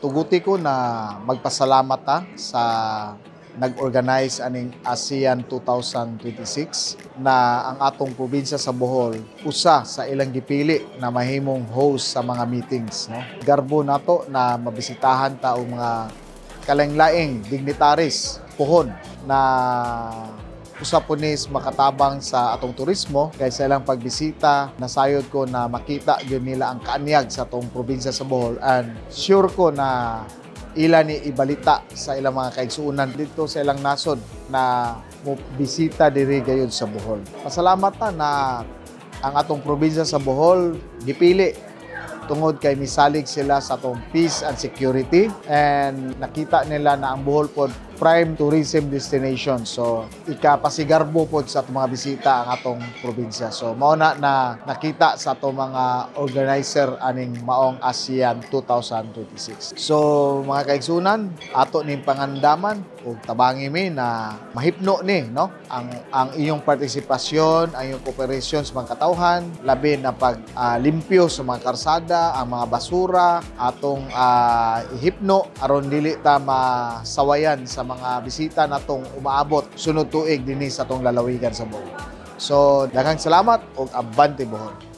tuguti ko na magpasalamat sa nag-organize aning ASEAN 2026 na ang atong probinsya sa Bohol usa sa ilang gipili na mahimong host sa mga meetings, no? Garbo nato na mabisitahan ta og mga kalanglaing dignitaries pohon na usa po nis makatabang sa atong turismo kay sa ilang pagbisita. Nasayod ko na makita gyud nila ang kaanyag sa atong probinsya sa Bohol, and sure ko na ila ni ibalita sa ilang mga kaigsuonan dito sa ilang nasod na mo bisita diri gayud sa Bohol. Pasalamat na ang atong probinsya sa Bohol gipili tungod kay misalig sila sa atong peace and security, and nakita nila na ang Bohol pod prime tourism destination. So ikapasigarbo pod sa atong mga bisita ang atong probinsya. So mao na nakita sa atong mga organizer aning maong ASEAN 2026. So mga kaigsunan, ato ning pangandaman ug tabangi mi na mahipno ni, no, ang iyong partisipasyon, ang iyong cooperation sa mga katawhan, labi na limpyo sa mga karsada, ang mga basura atong ihipno aron dili ta masawayan sa mga bisita natong umaabot sunod tuig dinhi sa atong lalawigan sa Bohol. So daghang salamat ug abante Bohol.